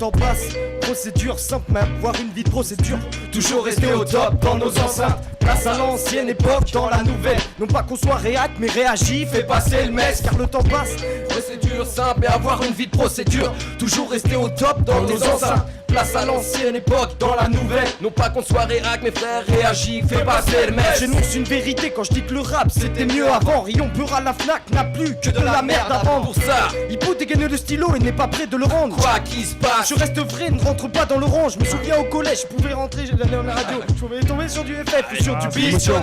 temps passe, procédure simple, mais avoir une vie de procédure. Toujours rester au top dans nos enceintes. Place à l'ancienne époque, dans la nouvelle. Non pas qu'on soit réac, mais réagit, fait passer le mess. Car le temps passe, procédure simple, et avoir une vie de procédure. Toujours rester au top dans nos enceintes. Place à l'ancienne époque, dans la nouvelle. Non pas qu'on soit réac, mais frère, réagit, fait passer le mess. J'énonce une vérité quand je dis que le rap c'était mieux avant. Rayon pur à la Fnac n'a plus que de la merde à vendre. Pour ça, il peut dégainer le stylo et n'est pas prêt de le rendre. Quoi qu'il se passe, je reste vrai, ne rentre pas dans le rang. Je me souviens au collège, je pouvais rentrer, j'allais dans la radio. Je pouvais tomber sur du FF ou sur du Bisto.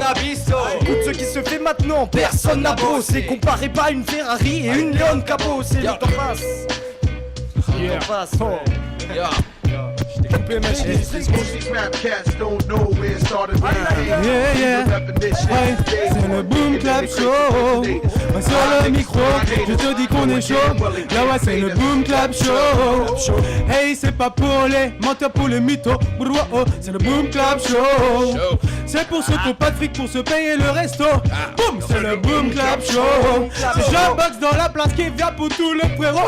Écoute ce qui se fait maintenant, personne n'a bossé. Comparez pas une Ferrari et une Léon Cabot. C'est le temps passe. Le temps passe. Je t'ai coupé ma chaise. Yeah, yeah. Hey, c'est le Boom Clap Show. Ouais, sur le micro, je te dis qu'on est chaud. Là ouais, c'est le Boom Clap Show. Hey, c'est pas pour les menteurs, pour les mythos. C'est le Boom Clap Show. C'est pour ceux qui n'ont pas de fric pour se payer le resto. Boum, c'est le Boom Clap Show. C'est Jean-Box dans la place qui vient pour tous les frérots.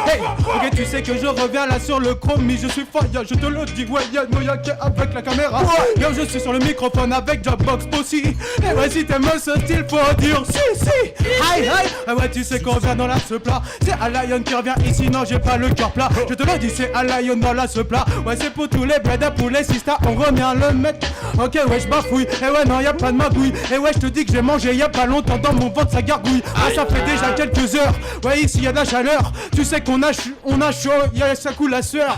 Hey, ok, tu sais que je reviens là sur le chrome. Je suis fire, je te le dis, ouais, no y'a avec la caméra. Yo, je suis sur le microphone avec Jobbox aussi. Et ouais, si t'aimes ce style, faut dire si. Hi, hi. Et ouais, tu sais qu'on vient dans la ce plat. C'est Alayon qui revient ici, non, j'ai pas le cœur plat. Je te le dis, c'est Alayon dans la ce plat. Ouais, c'est pour tous les bleds, pour les sistas, on revient le mettre. Ok, ouais, j'bafouille. Et ouais, non, y'a pas de magouille. Et ouais, je te dis que j'ai mangé y'a pas longtemps dans mon ventre, ça gargouille. Ouais, ça fait déjà quelques heures. Ouais, ici y'a de la chaleur. Tu sais qu'on a chaud, y'a ça coule la sueur.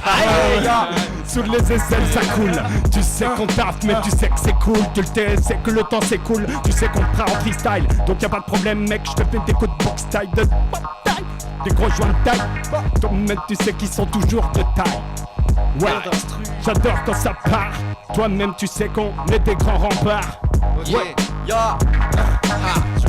Sous les aisselles ça coule. Tu sais qu'on taffe mais tu sais que c'est cool. Tu le sais que le temps c'est cool. Tu sais qu'on te prend en freestyle. Donc y'a pas de problème mec, je te fais des coups de box taille de taille. Des gros joints de taille. Toi-même tu sais qu'ils sont toujours de taille. Ouais, j'adore quand ça part. Toi-même tu sais qu'on est des grands remparts. Ouais,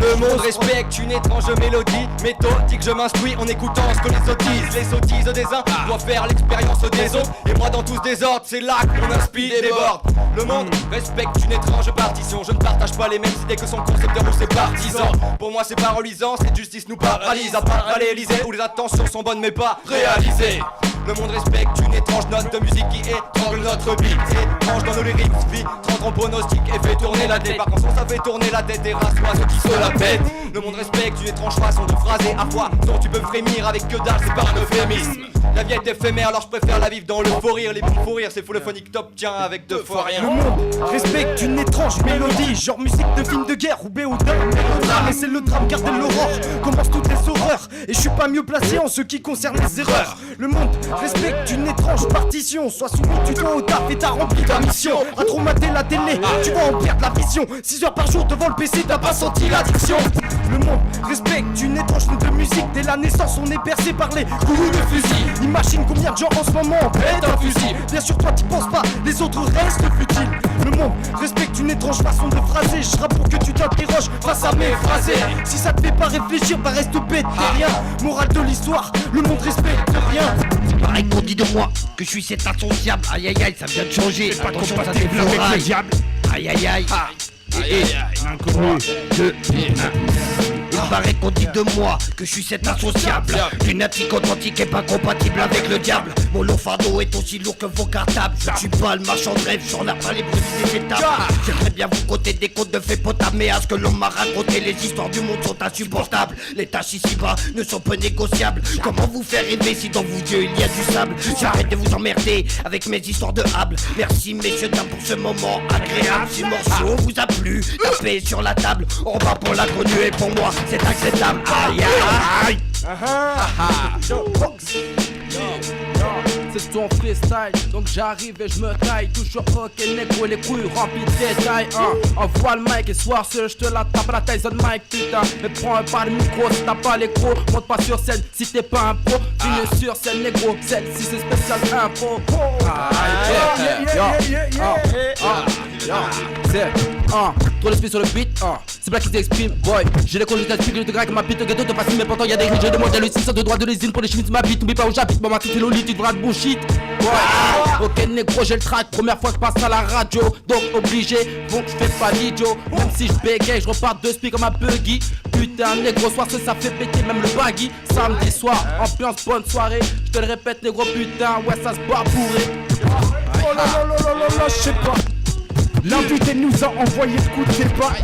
le monde respecte une étrange mélodie méthodique, je m'instruis en écoutant ce que les sottises des uns doivent faire l'expérience des autres. Et moi dans tout ce désordre, c'est là que mon inspi déborde. Le monde respecte une étrange partition. Je ne partage pas les mêmes idées que son concepteur ou ses partisans. Pour moi c'est pas reluisant, cette justice nous paralyse. À part à l'Elysée où les attentions sont bonnes mais pas réalisées. Le monde respecte une étrange note de musique qui étrangle notre beat. Étrange dans nos lyrics, vie, trente en pronostic et fait tourner la tête. Par contre ça fait tourner la tête et rasse-moi ceux qui se la pètent. Le monde respecte une étrange façon de phraser à fois dont tu peux frémir avec que dalle, c'est pas un euphémisme. La vie est éphémère alors je préfère la vivre dans le faux rire. Les bons faux rires c'est phonique top tiens avec deux fois rien. Le monde respecte une étrange mélodie, genre musique de film de guerre ou BO d'un mélodrame. Et c'est le drame, gardez l'aurore, commence toutes les horreurs. Et je suis pas mieux placé en ce qui concerne les erreurs. Le monde respecte une étrange partition. Sois soumis, tu dois au taf et t'as rempli ta mission. À trop mater la télé, tu vas en perdre la vision. 6 heures par jour devant le PC, t'as pas senti l'addiction. Le monde respecte une étrange note de musique. Dès la naissance, on est bercé par les coups de fusil. Imagine combien de gens en ce moment pètent un fusil. Bien sûr, toi t'y penses pas, les autres restent futiles. Le monde respecte une étrange façon de phraser. Je rappe pour que tu t'interroges face à mes phrasés. Si ça te fait pas réfléchir, bah reste bête, t'es rien. Morale de l'histoire, le monde respecte rien. Pareil qu'on dit de moi que je suis cet insociable. Aïe aïe aïe, ça vient de changer. C'est pas compatible avec le diable. Aïe aïe aïe. Il paraît qu'on dit de moi que je suis cet insociable. Lunatique authentique et pas compatible avec le diable. Mon long fardeau est aussi lourd que vos cartables. Je suis pas le marchand de rêve, j'en ai pas les bruits des étapes. J'aimerais bien vous conter des contes de fées potables, mais à ce que l'on m'a raconté, les histoires du monde sont insupportables. Les tâches ici-bas ne sont pas négociables. Comment vous faire rêver si dans vos yeux il y a du sable? J'arrête de vous emmerder avec mes histoires de hable. Merci messieurs dames pour ce moment agréable. Si le morceau vous a plu, tapez sur la table. On va pour l'inconnu et pour moi c'est acceptable. Aïe aïe C'est ton freestyle, donc j'arrive et je me taille. Toujours rock et négro, les couilles remplies de détails. Envoie le mic et soir seul, je te la tape la Tyson Mike, putain. Mais prends pas le micro si t'as pas les gros. Monte pas sur scène si t'es pas un pro. Viens sur scène négro, celle-ci c'est spécial info. C'est trop l'esprit sur le beat, c'est Black qui t'exprime, boy. J'ai les conduits d'esprit, le grec, ma bite, au ghetto, te fascine, mais pourtant y'a des riches, je demande à l'usine, de droit de l'usine pour les chimistes, ma bite, n'oublie pas où j'habite, bon, ma tête, l'olite, tu devras de bullshit, boy. Ok, négro, j'ai le track, première fois que je passe à la radio, donc obligé, bon, je fais pas l'idiot, même si je bégaye, je repars de speak comme un buggy. putain, négro soir ça fait péter même le baggy. Samedi soir, ambiance bonne soirée. Je te le répète négro putain, ouais ça se bat bourré. Oh là là là là là là, je sais pas. L'invité nous a envoyé le coup de départ.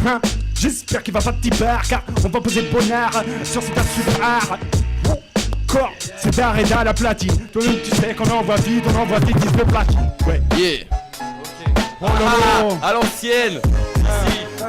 Hein? J'espère qu'il va pas te bar, car on va poser bonheur sur cet super. Corps, c'est d'arrêt à la platine. Toi-même tu sais qu'on envoie vite, disque de platine. Ouais. Yeah. Oh là là. À l'ancienne.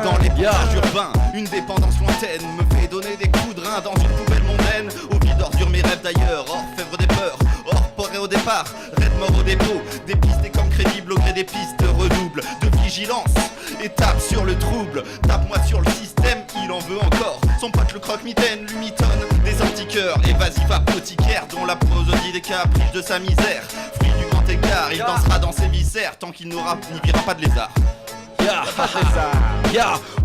Dans les villages urbains, une dépendance lointaine me fait donner des coups de rein dans une poubelle mondaine. Au vide d'ordure mes rêves d'ailleurs, orfèvre des peurs, hors poré au départ, raide mort au dépôt, dépisté comme crédible au gré des pistes, redouble de vigilance et tape sur le trouble. Tape-moi sur le système, il en veut encore. Son pote le croque-mitaine lui mitonne des antiqueurs, évasif apothicaire dont la prosodie des caprices de sa misère. Fruit du grand écart, il dansera dans ses viscères tant qu'il n'y verra pas de lézard.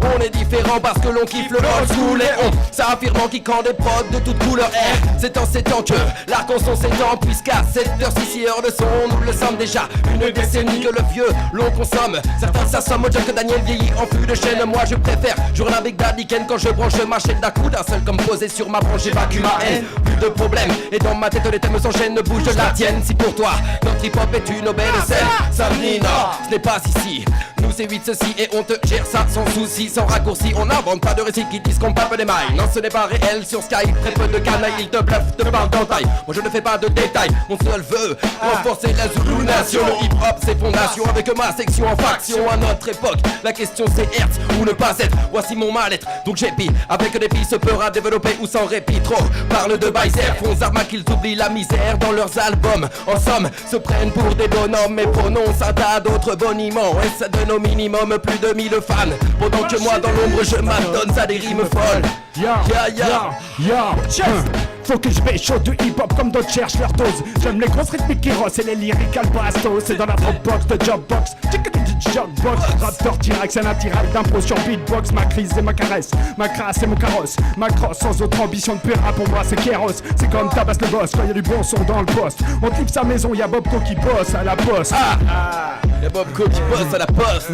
On est différent parce que l'on kiffe le old school et on s'affirmant qui camp des prods de toutes couleurs. C'est en ces temps que l'art en son s'étend, puisqu'à 7h, 6 heures de son, nous le sommes déjà une décennie que le vieux l'on consomme. Certains s'assomment au que Daniel vieillit en fût de chaîne. Moi je préfère jouer avec Daddy Ken quand je branche ma chaîne d'un coup d'un seul comme posé sur ma branche j'évacue ma haine. Plus de problème et dans ma tête les thèmes s'enchaînent, ne bouge de la tienne. Si pour toi notre hip hop est une aubaine scène, Samedi non, ce n'est pas ici. Nous c'est 8 ceci et on te gère ça sans souci, sans raccourci. On n'invente pas de récits qui disent qu'on pape des mailles. Non ce n'est pas réel sur Skype, très peu de canailles. Ils te bluffent, te parlent d'entaille. Moi je ne fais pas de détails, mon seul veut renforcer la Zulu Nation. Le hip hop c'est fondation avec ma section en faction. À notre époque, la question c'est Hertz ou ne pas être. Voici mon mal-être, donc j'épie avec des filles se peur à développer ou sans répit. Trop parle de Baiser, font arma qu'ils oublient la misère dans leurs albums. En somme, se prennent pour des bonhommes et prononcent un tas d'autres boniments. Et ça donne au minimum plus de 1000 fans. Pendant que moi dans l'ombre je m'adonne à des rimes folles. Faut que je vais chaud du hip-hop comme d'autres cherchent leur dose. J'aime les grosses rythmiques qui rossent et les lyriques bastos. C'est dans la dropbox de Jobbox, Jobbox. Raptor T-Rex, un attirail d'impro sur beatbox. Ma crise et ma caresse, ma crasse et mon carrosse. Ma crosse sans autre ambition de pire pour moi c'est Kéros. C'est comme Tabas le boss, quand y'a du bon son dans le poste. On kiffe sa maison, y'a Bobco qui bosse à la poste. Y'a Bobco qui bosse à la poste.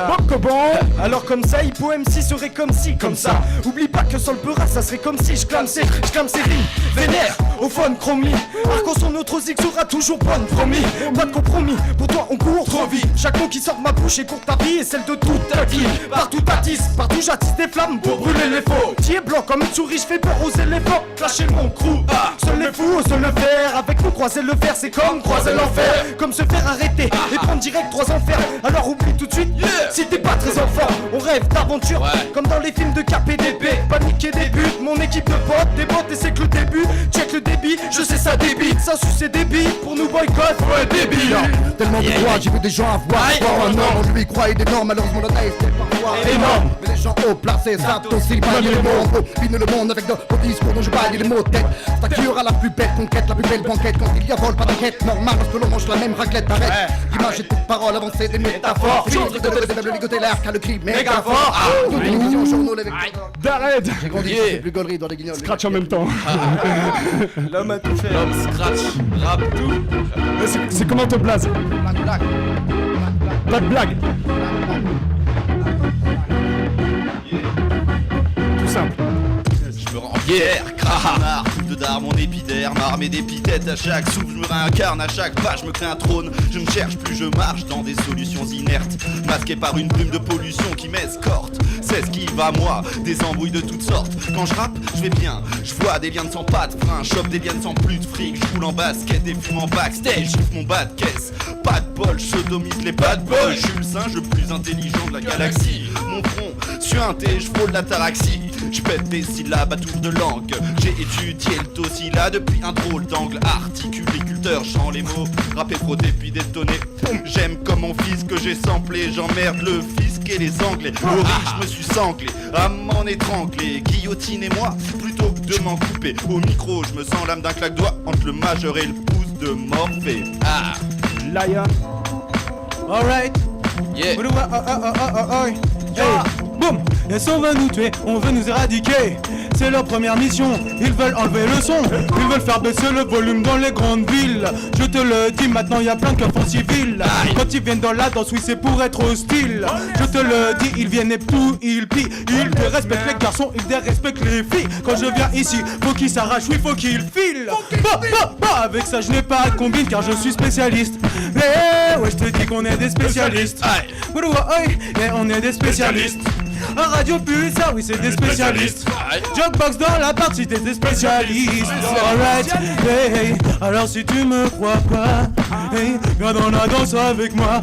Bobco bon. Alors comme ça, Hippo MC serait comme si, comme ça. Oublie pas que sans le peurat, ça serait comme si je clame ses rimes. Vénère, au phone chromie. Arcos son autre zig sera toujours bonne, promis. Pas de compromis, pour toi on court trop vite. Chaque mot qui sort de ma bouche est courte ta vie et celle de toute ta vie. Partout t'attise, partout j'attise des flammes pour brûler les faux. Qui est blanc comme une souris, je fais peur aux éléphants. Clasher mon crew, seuls les fous osent le faire. Avec nous croiser le fer, c'est comme croiser l'enfer. Comme se faire arrêter et prendre direct 3 enfers. Alors oublie tout de suite, si t'es pas très enfant. On rêve d'aventure, comme dans les films de KPDP. Paniquer des buts, mon équipe de potes, des bottes et c'est que le début. Check le débit, je sais ça débite. Ça suce débit, pour nous boycott, ouais débile. Tellement de droits, j'ai vu des gens avoir un homme, on lui croyait des normes, malheureusement la naïveté parfois énorme. Mais les gens haut placés savent aussi bailler le monde, pine le monde avec de beaux discours dont je baille les mots de tête. C'est à qui aura la plus belle conquête, la plus belle banquette. Quand il y a vol, pas d'enquête, normal lorsque l'on mange la même raclette. Arrête, l'image et toute parole avancée des métaphores. Filtre de ligoter l'air car le cri méga fort. Toutes les télévisions, journaux, les D'arrête. j'ai grandi, c'est plus gaulerie dans les guignols. Scratch en même temps. L'homme a tout fait. L'homme scratch, rap tout. C'est comment te blaze? Pas de blague. Tout simple. Je me rends fier, crachamard, de dard mon épiderme, armé d'épithètes à chaque souffle, je me réincarne à chaque pas, je me crée un trône, je ne cherche plus, je marche dans des solutions inertes, masqué par une brume de pollution qui m'escorte, c'est ce qui va moi, des embrouilles de toutes sortes, quand je rappe, je vais bien, je vois des liens sans pattes, frein, chope des liens sans plus de fric, je roule en basket, des fumes en backstage, je mon bas de caisse, pas de bol, je sodomise les bad boys, je suis le singe le plus intelligent de la galaxie, mon front, suinté, je frôle l'ataraxie, je pète des syllabes à tour de langue. J'ai étudié le tossila depuis un drôle d'angle. Articule-culteur, chant les mots, rappé, frotté puis détonné. J'aime comme mon fils que j'ai samplé. J'emmerde le fisc et les anglais. Au riche, je me suis sanglé à m'en étrangler. Guillotine et moi, plutôt que de m'en couper. Au micro, je me sens l'âme d'un claque-doigt entre le majeur et le pouce de Morphée. Lion. Alright. Yeah. Hey, boum, yes, on va nous tuer, on veut nous éradiquer. c'est leur première mission. Ils veulent enlever le son, ils veulent faire baisser le volume dans les grandes villes. Je te le dis, maintenant y a plein de keufs en civil. Quand ils viennent dans la danse, oui c'est pour être hostile. Je te le dis, ils viennent et tout, ils pillent. Ils dérespectent les garçons, ils dérespectent les filles. Quand je viens ici, faut qu'ils s'arrachent, oui faut qu'ils filent. Avec ça je n'ai pas de combine car je suis spécialiste. Eh ouais je te dis qu'on est des spécialistes. Et on est des spécialistes. Un radio pulsar, oui c'est des spécialistes. Jukebox dans la partie, t'es des spécialistes. Alright, hey, alors si tu me crois pas, hey, viens dans la danse avec moi.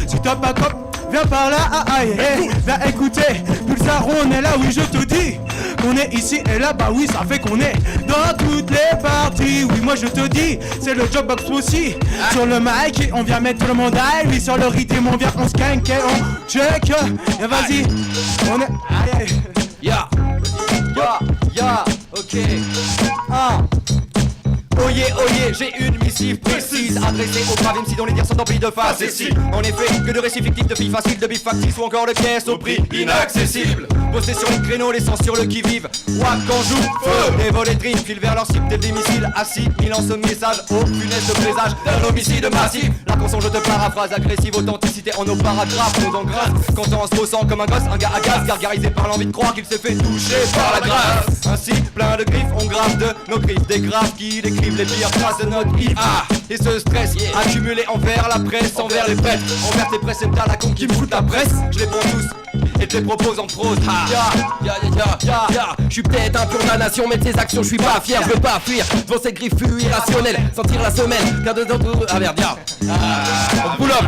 Si t'as pas cop, viens par là, hey, viens écouter. Pulsar, on est là, oui je te dis. On est ici et là, bah oui ça fait qu'on est dans toutes les parties. Oui moi je te dis, c'est le Jukebox aussi. Sur le mic, on vient mettre tout le monde à lui. Sur le rythme, on vient, on skank et on check. Et vas-y, on est... Aïe. Ya, ok. Oyez, j'ai une missive précise adressée aux braves MC dont les dires sont emplis de face. Et si, en effet, que de récits fictifs, de filles faciles, de bif factices ou encore de caisses au prix inaccessible. Postés sur les créneaux, les sens sur le qui-vive. Wack quand joue, feu, les volets de dream filent vers leur cible des missiles assis. Il lance ce message au funeste présage d'un homicide massif. La console, je te paraphrase, agressive authenticité en nos paragraphes, nos grâce. Quand on se ressent comme un gosse, un gars à gaz, gargarisé par l'envie de croire qu'il s'est fait toucher par la grâce. Ainsi, plein de griffes, on grave de nos griffes, des graves qui décrivent les pires traces de notre hip. Et ce stress accumulé envers la presse, envers les prêtres, envers tes précepteurs, la con qui me fout la presse. Je les prends tous et te les propose en prose. Je suis peut-être un pur de la nation, mais de ses actions je suis pas fier. Je veux pas fuir devant cette griffe irrationnelle, sentir la semelle, car dedans tout... Ah merde, pull up.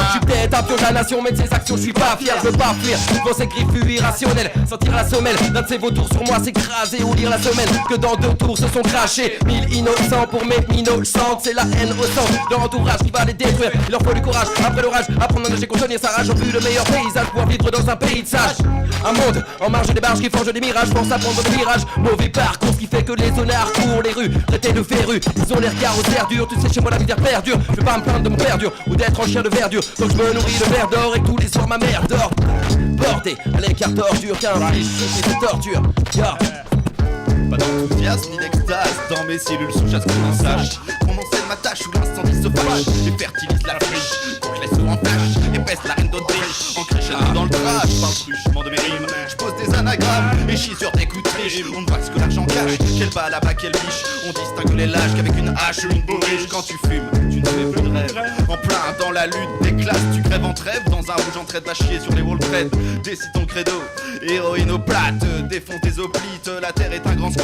Je suis peut-être un pur de la nation, mais de ses actions je suis pas fier. Je veux pas fuir devant cette griffe irrationnelle, sentir la semelle d'un de ces vautours sur moi s'écraser ou lire la semaine que dans 2 tours se sont crachés 1000 innocents pour mes innocentes. C'est la haine au sang de leur entourage qui va les détruire. Il leur faut du courage après l'orage, apprendre à nager, contenir sa rage. Au vu le meilleur paysage pour vivre dans un pays de sages. Un monde en marge des barges qui forge des mirages, pense à prendre des virages. Mauvais parcours qui fait que les honnards courent les rues, traités de férus. Ils ont les regards aux airs durs, tu sais chez moi la misère perdure. Je vais pas me plaindre de mon verdure ou d'être en chien de verdure. Donc je me nourris de verre d'or et tous les soirs ma mère dort. Porté à l'écart d'ordure qu'un riche qui se torture. Pas d'enthousiasme ni d'extase dans mes cellules sous chasse qu'on en sache. Qu'on enseigne ma tâche où l'incendie se fâche et fertilise la friche. Qu'on laisse en flash, épaisse la reine d'Autriche. En crescendo dans le trash, par le truchement de mes rimes. J'pose des anagrammes et chie sur des coups de triche. On ne voit que ce que l'argent cache, quel bas là-bas, quelle biche. On distingue les lâches qu'avec une hache ou une bourriche. Quand tu fumes, tu ne fais plus de rêve. En plein dans la lutte des classes, tu crèves en trêve. Dans un rouge en traite va chier sur les wall trades. Décide ton credo, héroïne aux plates. Défonce tes oblites, la terre est un grand squat.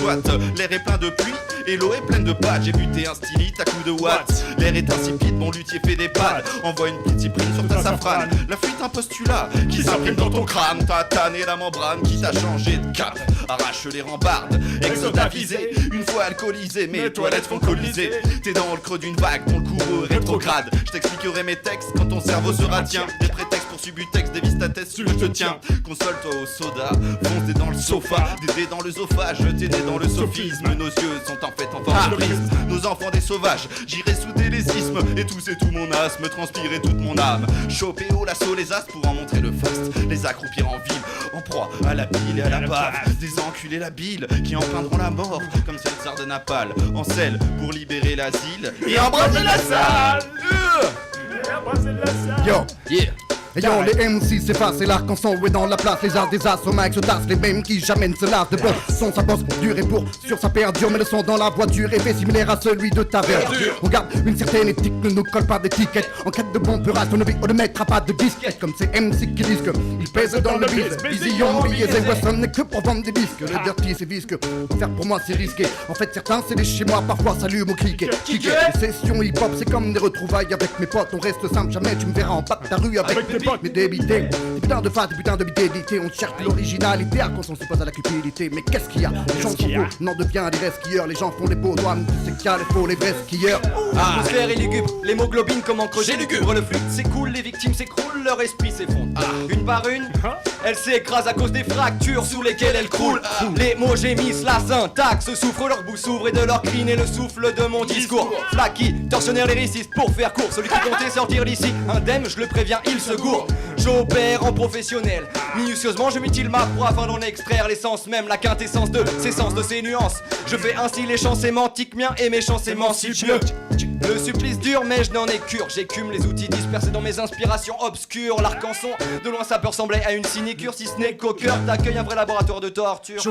L'air est plein de pluie et l'eau est pleine de pâtes. J'ai buté un stylite à coups de watts. L'air est insipide, mon luthier fait des pales. Envoie une petite cyprine sur ta safrane. La fuite un postulat qui s'imprime dans ton crâne. T'as tanné la membrane qui t'a changé de cap. Arrache les rambardes, exode avisé. Une fois alcoolisé, mes toilettes font coliser. T'es dans le creux d'une vague, ton courroux rétrograde. Je t'expliquerai mes textes quand ton cerveau sera tien. Des prétextes pour subutex, dévisse ta tête, je te tiens. Console-toi au soda, fonce des dans le sofa. Des dés dans l'œsophage, tes dés dans le sophisme. Nos yeux sont en fait en forme de prisme. Nos enfants des sauvages, j'irai souder les isthmes. Et tousser tout mon asthme, transpirer toute mon âme. Choper au lasso les as pour en montrer le faste. Les accroupir en ville, en proie à la bile et à la bave. Des enculés la bile qui emprunteront la mort. Comme ces tsars de Napal, en selle pour libérer l'asile. Et embrasser la salle. Yo, Yeah. et yo, les MC s'effacent et l'arc en son est dans la place. Les arts des as au mic se tassent, les mêmes qui jamais ne se lassent de boss. Son sa bosse dur et pour sur sa perdure, mais le son dans la voiture est fait similaire à celui de ta verdure. On garde une certaine éthique, ne nous colle pas d'étiquette. En quête de bon purage, on ne mettra pas de disquette. Comme ces MC qui disent qu'ils pèsent dans le bise. Vision, billets et Wesson n'est que pour vendre des disques. Le dirty c'est visque, faire pour moi c'est risqué. En fait certains c'est des chez moi, parfois s'allument au cliquet. Les sessions hip hop c'est comme des retrouvailles avec mes potes. On reste simple, jamais tu me verras en bas de ta rue avec mes débités. Des putains de faces, des putains de bidédités. On cherche l'originalité à qu'on s'en suppose à la cupidité. Mais qu'est-ce qu'il y a? Les gens sont beaux, n'en devient des vrais skieurs. Les gens font les beaux doigts, tu sais qu'il y a les faux, les vrais skieurs. L'atmosphère est lugubre, l'hémoglobine comme en crochet lugubre. Le fluide s'écoule, les victimes s'écroulent, leur esprit s'effondre. Une par une, elles s'écrasent à cause des fractures sous lesquelles elles croulent. Les mots gémissent, la syntaxe souffre, leur bouche s'ouvre et de leur crine et le souffle de mon discours. Flaky, tortionnaire lyriciste pour faire court. Celui qui comptait sortir d'ici, indemne, je le préviens, il se gourre. lourd. J'opère en professionnel. Minutieusement je mutile ma proie afin d'en extraire l'essence même, la quintessence de ces sens, de ces nuances. Je fais ainsi les champs sémantiques miens et mes champs s'émancipent mieux. Le supplice dure mais je n'en ai cure. J'écume les outils dispersés dans mes inspirations obscures. L'arc en son, de loin ça peut ressembler à une sinécure. Si ce n'est qu'au cœur t'accueille un vrai laboratoire de torture.